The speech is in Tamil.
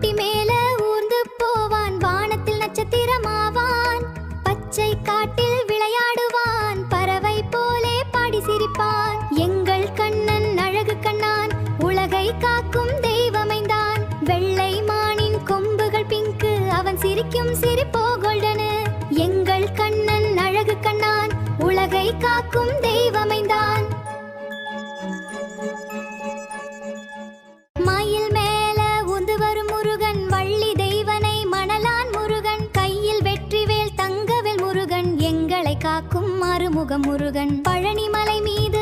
ஊட்டி மேல ஊர்ந்து போவான், வானத்தில் நட்சத்திரமாவான். பச்சை காட்டில் விளையாடுவான், பறவை போலே பாடி சிரிப்பான். எங்கள் கண்ணன் அழகு கண்ணான், உலகை காக்கும் தெய்வமைந்தான். வெள்ளை மானின் கொம்புகள் பிங்கு, அவன் சிரிக்கும் சிரிப்போ கோல்டனு. எங்கள் கண்ணன் அழகு கண்ணான், உலகை காக்கும் தெய்வமைந்தான். மயில் மேல ஊந்து வரும் முருகன், வள்ளி தெய்வனை மணலான் முருகன். கையில் வெற்றிவேல் தங்கவேல் முருகன், எங்களை காக்கும் மறுமுகம் முருகன். பழனிமலை மீது